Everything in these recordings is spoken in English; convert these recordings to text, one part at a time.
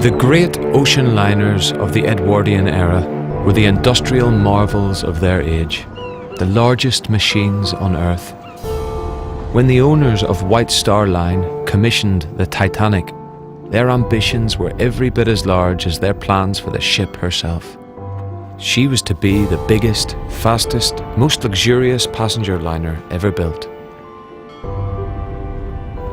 The great ocean liners of the Edwardian era were the industrial marvels of their age, the largest machines on Earth. When the owners of White Star Line commissioned the Titanic, their ambitions were every bit as large as their plans for the ship herself. She was to be the biggest, fastest, most luxurious passenger liner ever built.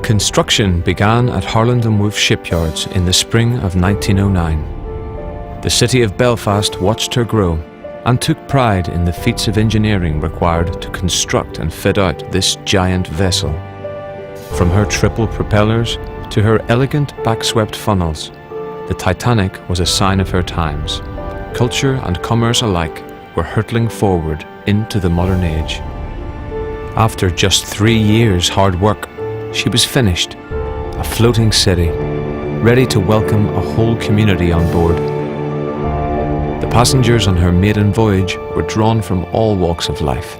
Construction began at Harland & Wolff shipyards in the spring of 1909. The city of Belfast watched her grow and took pride in the feats of engineering required to construct and fit out this giant vessel. From her triple propellers to her elegant back-swept funnels, the Titanic was a sign of her times. Culture and commerce alike were hurtling forward into the modern age. After just 3 years' hard work, she was finished, a floating city, ready to welcome a whole community on board. The passengers on her maiden voyage were drawn from all walks of life.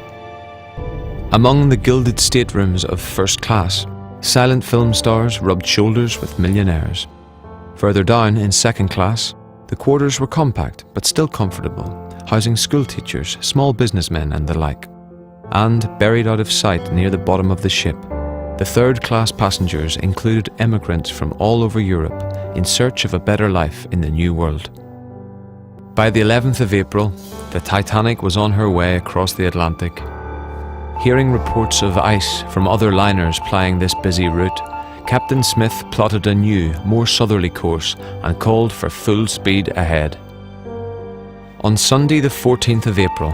Among the gilded staterooms of first class, silent film stars rubbed shoulders with millionaires. Further down in second class, the quarters were compact but still comfortable, housing school teachers, small businessmen and the like. And buried out of sight near the bottom of the ship, the third-class passengers included emigrants from all over Europe in search of a better life in the New World. By the 11th of April, the Titanic was on her way across the Atlantic. Hearing reports of ice from other liners plying this busy route, Captain Smith plotted a new, more southerly course and called for full speed ahead. On Sunday the 14th of April,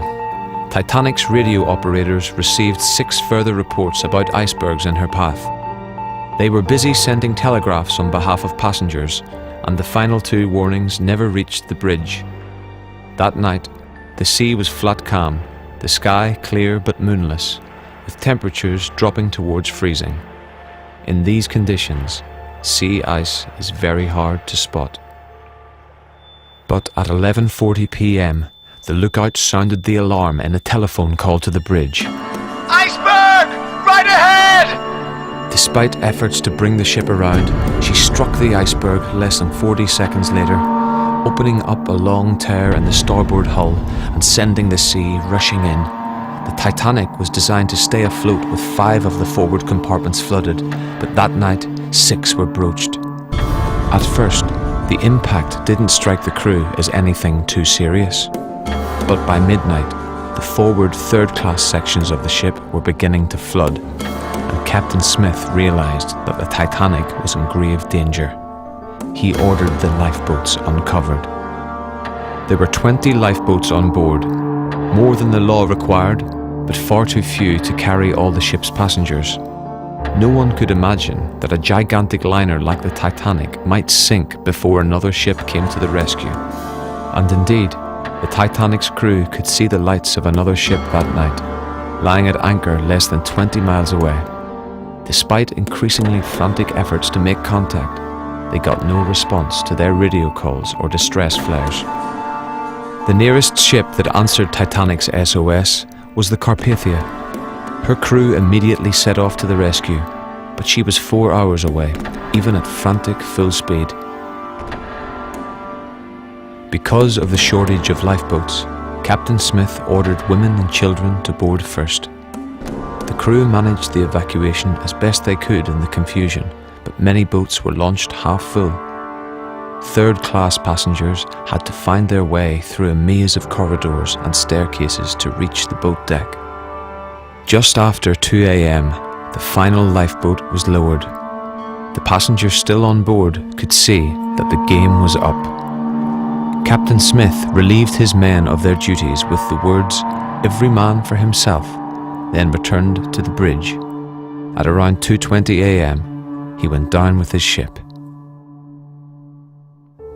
Titanic's radio operators received 6 further reports about icebergs in her path. They were busy sending telegraphs on behalf of passengers, and the final 2 warnings never reached the bridge. That night, the sea was flat calm, the sky clear but moonless, with temperatures dropping towards freezing. In these conditions, sea ice is very hard to spot. But at 11:40 p.m, the lookout sounded the alarm in a telephone call to the bridge. Iceberg! Right ahead! Despite efforts to bring the ship around, she struck the iceberg less than 40 seconds later, opening up a long tear in the starboard hull and sending the sea rushing in. The Titanic was designed to stay afloat with 5 of the forward compartments flooded, but that night 6 were broached. At first, the impact didn't strike the crew as anything too serious. But by midnight, the forward third-class sections of the ship were beginning to flood, and Captain Smith realized that the Titanic was in grave danger. He ordered the lifeboats uncovered. There were 20 lifeboats on board, more than the law required, but far too few to carry all the ship's passengers. No one could imagine that a gigantic liner like the Titanic might sink before another ship came to the rescue. And indeed, the Titanic's crew could see the lights of another ship that night, lying at anchor less than 20 miles away. Despite increasingly frantic efforts to make contact, they got no response to their radio calls or distress flares. The nearest ship that answered Titanic's SOS was the Carpathia. Her crew immediately set off to the rescue, but she was 4 hours away, even at frantic full speed. Because of the shortage of lifeboats, Captain Smith ordered women and children to board first. The crew managed the evacuation as best they could in the confusion, but many boats were launched half full. Third-class passengers had to find their way through a maze of corridors and staircases to reach the boat deck. Just after 2 a.m, the final lifeboat was lowered. The passengers still on board could see that the game was up. Captain Smith relieved his men of their duties with the words, "Every man for himself," then returned to the bridge. At around 2:20 a.m, he went down with his ship.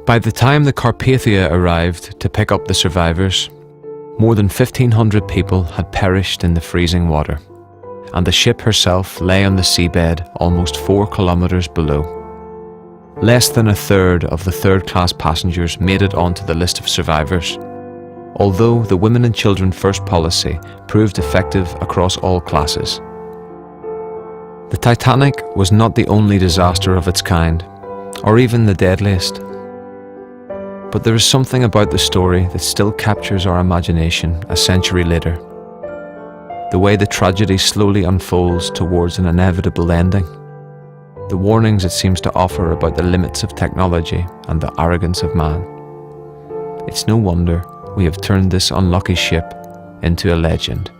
By the time the Carpathia arrived to pick up the survivors, more than 1,500 people had perished in the freezing water, and the ship herself lay on the seabed almost 4 kilometers below. Less than a third of the third-class passengers made it onto the list of survivors, although the women and children first policy proved effective across all classes. The Titanic was not the only disaster of its kind, or even the deadliest. But there is something about the story that still captures our imagination a century later. The way the tragedy slowly unfolds towards an inevitable ending. The warnings it seems to offer about the limits of technology and the arrogance of man. It's no wonder we have turned this unlucky ship into a legend.